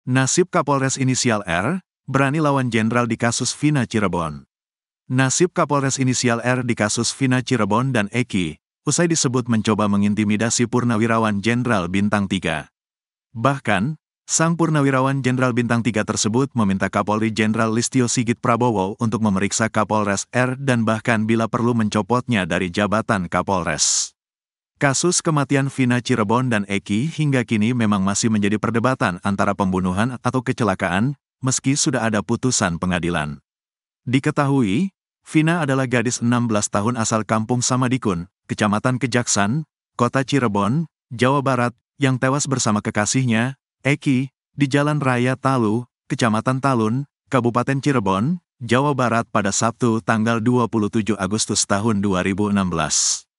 Nasib Kapolres inisial R, berani lawan Jenderal di kasus Vina Cirebon. Nasib Kapolres inisial R di kasus Vina Cirebon dan Eki, usai disebut mencoba mengintimidasi Purnawirawan Jenderal Bintang 3. Bahkan, sang Purnawirawan Jenderal Bintang 3 tersebut meminta Kapolri Jenderal Listio Sigit Prabowo untuk memeriksa Kapolres R dan bahkan bila perlu mencopotnya dari jabatan Kapolres. Kasus kematian Vina Cirebon dan Eki hingga kini memang masih menjadi perdebatan antara pembunuhan atau kecelakaan, meski sudah ada putusan pengadilan. Diketahui, Vina adalah gadis 16 tahun asal Kampung Samadikun, Kecamatan Kejaksan, Kota Cirebon, Jawa Barat, yang tewas bersama kekasihnya, Eki, di Jalan Raya Talu, Kecamatan Talun, Kabupaten Cirebon, Jawa Barat pada Sabtu tanggal 27 Agustus tahun 2016.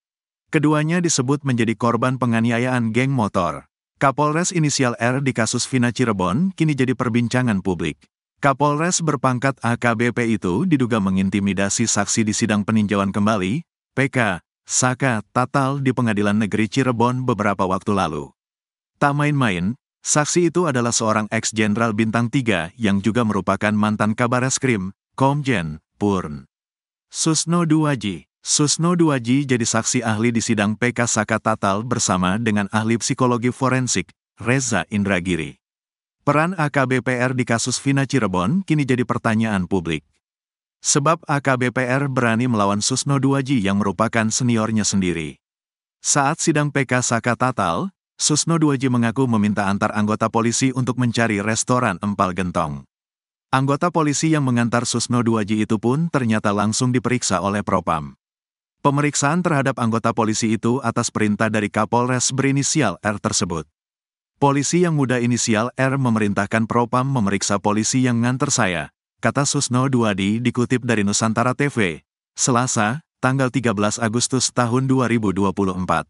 Keduanya disebut menjadi korban penganiayaan geng motor. Kapolres inisial R di kasus Vina Cirebon kini jadi perbincangan publik. Kapolres berpangkat AKBP itu diduga mengintimidasi saksi di sidang peninjauan kembali, PK, Saka, Tatal di Pengadilan Negeri Cirebon beberapa waktu lalu. Tak main-main, saksi itu adalah seorang ex-jenderal Bintang 3 yang juga merupakan mantan Kabareskrim, Komjen, Purn. Susno Duwaji. Susno Duwaji jadi saksi ahli di sidang PK Saka Tatal bersama dengan ahli psikologi forensik, Reza Indragiri. Peran AKBPR di kasus Vina Cirebon kini jadi pertanyaan publik. Sebab AKBPR berani melawan Susno Duwaji yang merupakan seniornya sendiri. Saat sidang PK Saka Tatal, Susno Duwaji mengaku meminta antar anggota polisi untuk mencari restoran empal gentong. Anggota polisi yang mengantar Susno Duwaji itu pun ternyata langsung diperiksa oleh Propam. Pemeriksaan terhadap anggota polisi itu atas perintah dari Kapolres berinisial R tersebut. Polisi yang muda inisial R memerintahkan Propam memeriksa polisi yang nganter saya, kata Susno Duwaji dikutip dari Nusantara TV, Selasa, tanggal 13 Agustus tahun 2024.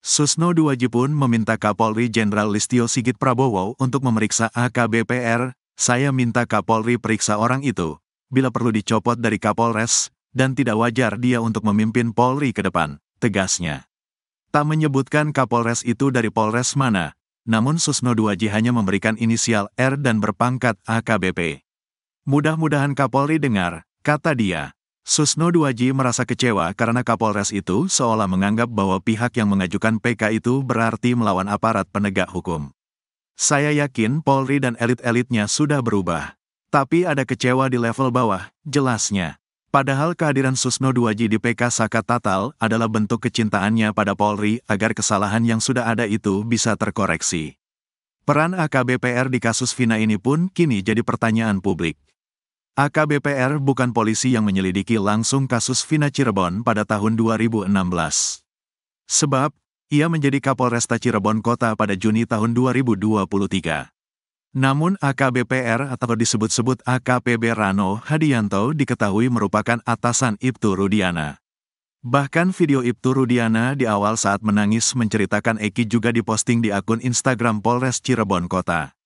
Susno Duwaji pun meminta Kapolri Jenderal Listio Sigit Prabowo untuk memeriksa AKBPR, saya minta Kapolri periksa orang itu, bila perlu dicopot dari Kapolres, dan tidak wajar dia untuk memimpin Polri ke depan, tegasnya. Tak menyebutkan Kapolres itu dari Polres mana, namun Susno Duwaji hanya memberikan inisial R dan berpangkat AKBP. Mudah-mudahan Kapolri dengar, kata dia. Susno Duwaji merasa kecewa karena Kapolres itu seolah menganggap bahwa pihak yang mengajukan PK itu berarti melawan aparat penegak hukum. Saya yakin Polri dan elit-elitnya sudah berubah. Tapi ada kecewa di level bawah, jelasnya. Padahal kehadiran Susno Duwaji di PK Saka Tatal adalah bentuk kecintaannya pada Polri agar kesalahan yang sudah ada itu bisa terkoreksi. Peran AKBPR di kasus Vina ini pun kini jadi pertanyaan publik. AKBPR bukan polisi yang menyelidiki langsung kasus Vina Cirebon pada tahun 2016. Sebab, ia menjadi Kapolresta Cirebon Kota pada Juni tahun 2023. Namun AKBPR atau disebut-sebut AKPB Rano Hadianto diketahui merupakan atasan Ibtu Rudiana. Bahkan video Ibtu Rudiana di awal saat menangis menceritakan Eki juga diposting di akun Instagram Polres Cirebon Kota.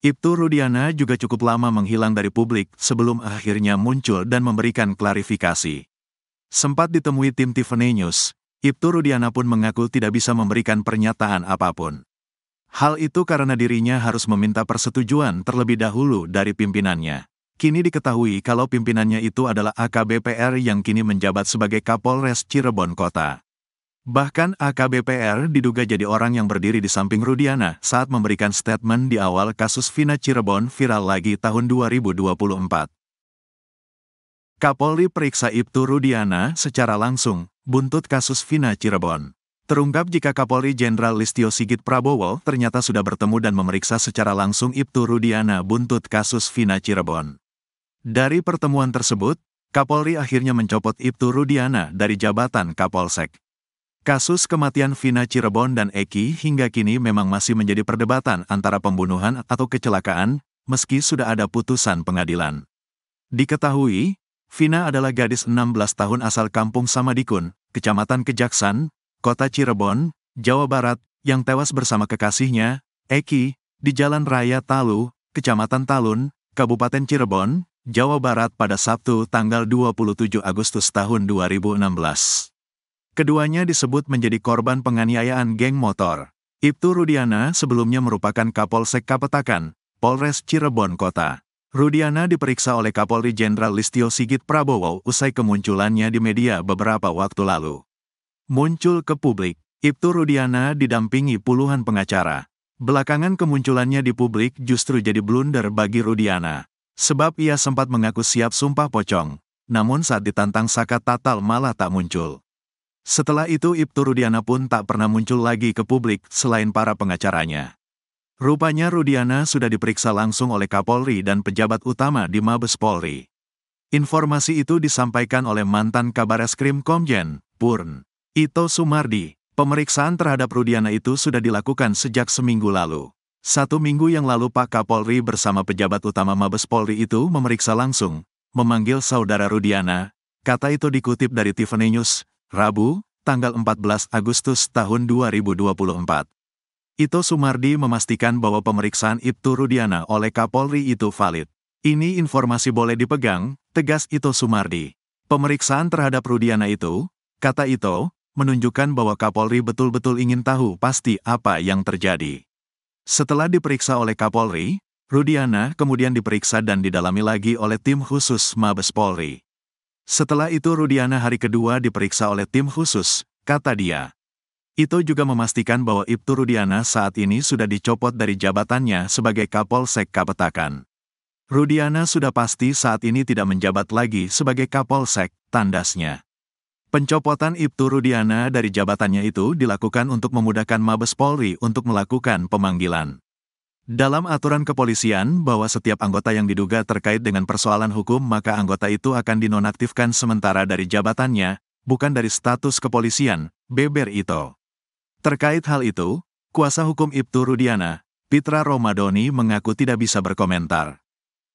Ibtu Rudiana juga cukup lama menghilang dari publik sebelum akhirnya muncul dan memberikan klarifikasi. Sempat ditemui tim Tiffany News, Ibtu Rudiana pun mengaku tidak bisa memberikan pernyataan apapun. Hal itu karena dirinya harus meminta persetujuan terlebih dahulu dari pimpinannya. Kini diketahui kalau pimpinannya itu adalah AKBPR yang kini menjabat sebagai Kapolres Cirebon Kota. Bahkan AKBPR diduga jadi orang yang berdiri di samping Rudiana saat memberikan statement di awal kasus Vina Cirebon viral lagi tahun 2024. Kapolri periksa Ibtu Rudiana secara langsung, buntut kasus Vina Cirebon. Terungkap jika Kapolri Jenderal Listio Sigit Prabowo ternyata sudah bertemu dan memeriksa secara langsung Ibtu Rudiana buntut kasus Vina Cirebon. Dari pertemuan tersebut, Kapolri akhirnya mencopot Ibtu Rudiana dari jabatan Kapolsek. Kasus kematian Vina Cirebon dan Eki hingga kini memang masih menjadi perdebatan antara pembunuhan atau kecelakaan, meski sudah ada putusan pengadilan. Diketahui, Vina adalah gadis 16 tahun asal Kampung Samadikun, Kecamatan Kejaksan, Kota Cirebon, Jawa Barat, yang tewas bersama kekasihnya, Eki, di Jalan Raya Talu, Kecamatan Talun, Kabupaten Cirebon, Jawa Barat pada Sabtu tanggal 27 Agustus tahun 2016. Keduanya disebut menjadi korban penganiayaan geng motor. Ibtu Rudiana sebelumnya merupakan Kapolsek Kapetakan, Polres Cirebon Kota. Rudiana diperiksa oleh Kapolri Jenderal Listio Sigit Prabowo usai kemunculannya di media beberapa waktu lalu. Muncul ke publik, Ibtu Rudiana didampingi puluhan pengacara. Belakangan kemunculannya di publik justru jadi blunder bagi Rudiana. Sebab ia sempat mengaku siap sumpah pocong, namun saat ditantang Saka Tatal malah tak muncul. Setelah itu Ibtu Rudiana pun tak pernah muncul lagi ke publik selain para pengacaranya. Rupanya Rudiana sudah diperiksa langsung oleh Kapolri dan pejabat utama di Mabes Polri. Informasi itu disampaikan oleh mantan Kabareskrim Komjen, Purn. Ito Sumardi. Pemeriksaan terhadap Rudiana itu sudah dilakukan sejak seminggu lalu. 1 minggu yang lalu Pak Kapolri bersama pejabat utama Mabes Polri itu memeriksa langsung, memanggil saudara Rudiana, kata itu dikutip dari Tiffany News, Rabu, tanggal 14 Agustus tahun 2024. Ito Sumardi memastikan bahwa pemeriksaan Ibtu Rudiana oleh Kapolri itu valid. Ini informasi boleh dipegang, tegas Ito Sumardi. Pemeriksaan terhadap Rudiana itu, kata Ito, menunjukkan bahwa Kapolri betul-betul ingin tahu pasti apa yang terjadi. Setelah diperiksa oleh Kapolri, Rudiana kemudian diperiksa dan didalami lagi oleh tim khusus Mabes Polri. Setelah itu Rudiana hari kedua diperiksa oleh tim khusus, kata dia. Ito juga memastikan bahwa Ibtu Rudiana saat ini sudah dicopot dari jabatannya sebagai Kapolsek Kapetakan. Rudiana sudah pasti saat ini tidak menjabat lagi sebagai Kapolsek, tandasnya. Pencopotan Ibtu Rudiana dari jabatannya itu dilakukan untuk memudahkan Mabes Polri untuk melakukan pemanggilan. Dalam aturan kepolisian bahwa setiap anggota yang diduga terkait dengan persoalan hukum maka anggota itu akan dinonaktifkan sementara dari jabatannya, bukan dari status kepolisian, beber Ito. Terkait hal itu, kuasa hukum Ibtu Rudiana, Pitra Romadoni mengaku tidak bisa berkomentar.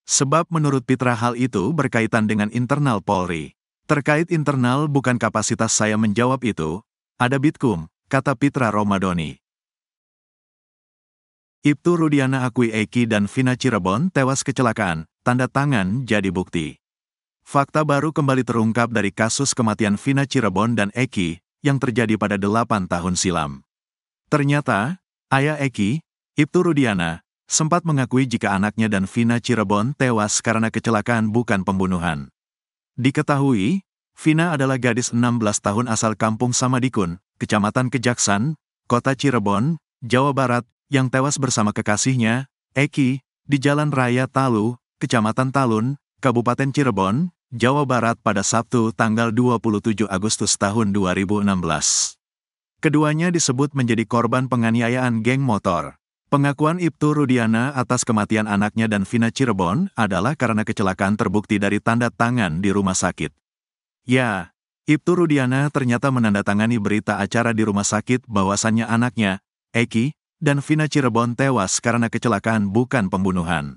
Sebab menurut Pitra hal itu berkaitan dengan internal Polri. Terkait internal bukan kapasitas saya menjawab itu, ada Bitkum, kata Pitra Romadoni. Ibtu Rudiana akui Eki dan Vina Cirebon tewas kecelakaan, tanda tangan jadi bukti. Fakta baru kembali terungkap dari kasus kematian Vina Cirebon dan Eki, yang terjadi pada 8 tahun silam. Ternyata, ayah Eki, Ibtu Rudiana, sempat mengakui jika anaknya dan Vina Cirebon tewas karena kecelakaan bukan pembunuhan. Diketahui, Vina adalah gadis 16 tahun asal Kampung Samadikun, Kecamatan Kejaksan, Kota Cirebon, Jawa Barat, yang tewas bersama kekasihnya, Eki, di Jalan Raya Talu, Kecamatan Talun, Kabupaten Cirebon, Jawa Barat pada Sabtu tanggal 27 Agustus tahun 2016. Keduanya disebut menjadi korban penganiayaan geng motor. Pengakuan Ibtu Rudiana atas kematian anaknya dan Vina Cirebon adalah karena kecelakaan terbukti dari tanda tangan di rumah sakit. Ya, Ibtu Rudiana ternyata menandatangani berita acara di rumah sakit bahwasannya anaknya, Eki, dan Vina Cirebon tewas karena kecelakaan bukan pembunuhan.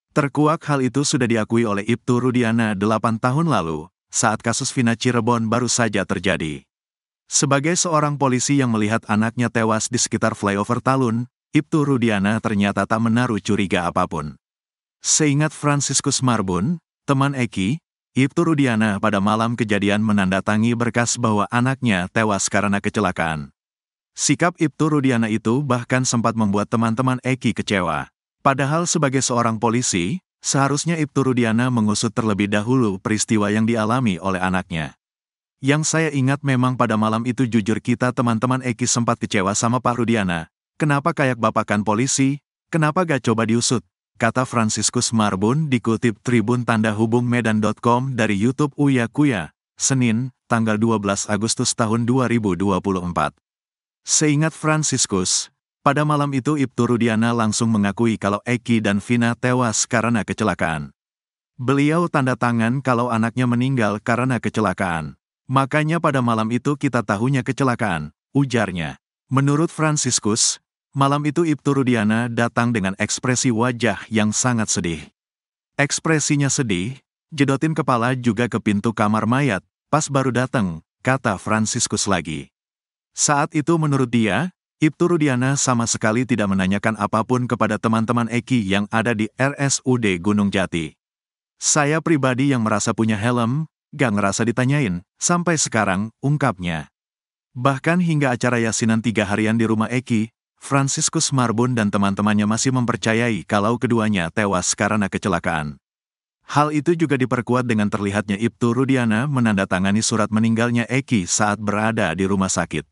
Terkuak hal itu sudah diakui oleh Ibtu Rudiana 8 tahun lalu, saat kasus Vina Cirebon baru saja terjadi. Sebagai seorang polisi yang melihat anaknya tewas di sekitar flyover Talun, Ibtu Rudiana ternyata tak menaruh curiga apapun. Seingat Franciscus Marbun, teman Eki, Ibtu Rudiana pada malam kejadian menandatangi berkas bahwa anaknya tewas karena kecelakaan. Sikap Ibtu Rudiana itu bahkan sempat membuat teman-teman Eki kecewa. Padahal sebagai seorang polisi, seharusnya Ibtu Rudiana mengusut terlebih dahulu peristiwa yang dialami oleh anaknya. Yang saya ingat memang pada malam itu jujur kita teman-teman Eki sempat kecewa sama Pak Rudiana. Kenapa kayak bapakan polisi? Kenapa gak coba diusut? Kata Franciscus Marbun dikutip Tribun Tanda Hubung Medan.com dari YouTube Uya Kuya, Senin, tanggal 12 Agustus tahun 2024. Seingat Franciscus, pada malam itu Ibtu Rudiana langsung mengakui kalau Eki dan Vina tewas karena kecelakaan. Beliau tanda tangan kalau anaknya meninggal karena kecelakaan. Makanya pada malam itu kita tahunya kecelakaan, ujarnya. Menurut Franciscus, malam itu Ibtu Rudiana datang dengan ekspresi wajah yang sangat sedih. Ekspresinya sedih, jedotin kepala juga ke pintu kamar mayat, pas baru datang, kata Franciscus lagi. Saat itu menurut dia, Ibtu Rudiana sama sekali tidak menanyakan apapun kepada teman-teman Eki yang ada di RSUD Gunung Jati. Saya pribadi yang merasa punya helm, gak ngerasa ditanyain, sampai sekarang, ungkapnya. Bahkan hingga acara yasinan 3 harian di rumah Eki, Franciscus Marbun dan teman-temannya masih mempercayai kalau keduanya tewas karena kecelakaan. Hal itu juga diperkuat dengan terlihatnya Ibtu Rudiana menandatangani surat meninggalnya Eki saat berada di rumah sakit.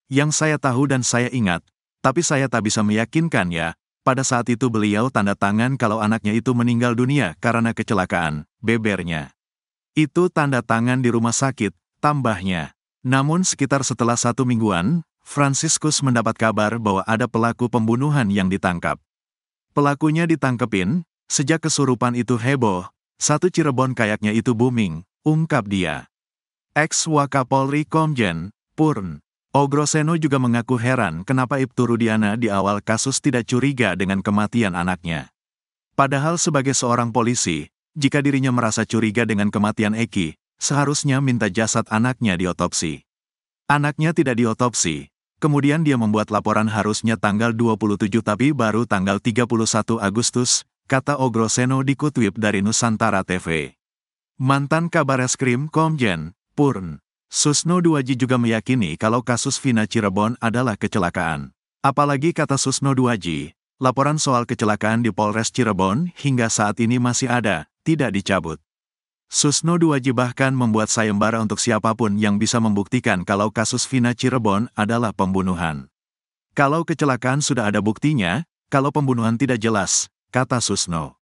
Yang saya tahu dan saya ingat, tapi saya tak bisa meyakinkan ya, pada saat itu beliau tanda tangan kalau anaknya itu meninggal dunia karena kecelakaan, bebernya. Itu tanda tangan di rumah sakit, tambahnya. Namun sekitar setelah 1 mingguan, Franciscus mendapat kabar bahwa ada pelaku pembunuhan yang ditangkap. Pelakunya ditangkepin, sejak kesurupan itu heboh, satu Cirebon kayaknya itu booming, ungkap dia. Ex-Wakapolri Komjen Purn Ogroseno juga mengaku heran kenapa Ibtu Rudiana di awal kasus tidak curiga dengan kematian anaknya. Padahal sebagai seorang polisi, jika dirinya merasa curiga dengan kematian Eki, seharusnya minta jasad anaknya diotopsi. Anaknya tidak diotopsi. Kemudian dia membuat laporan harusnya tanggal 27 tapi baru tanggal 31 Agustus, kata Ogroseno dikutip dari Nusantara TV. Mantan Kabareskrim Komjen Purn Susno Duaji juga meyakini kalau kasus Vina Cirebon adalah kecelakaan. Apalagi kata Susno Duaji, laporan soal kecelakaan di Polres Cirebon hingga saat ini masih ada, tidak dicabut. Susno Duaji bahkan membuat sayembara untuk siapapun yang bisa membuktikan kalau kasus Vina Cirebon adalah pembunuhan. Kalau kecelakaan sudah ada buktinya, kalau pembunuhan tidak jelas, kata Susno.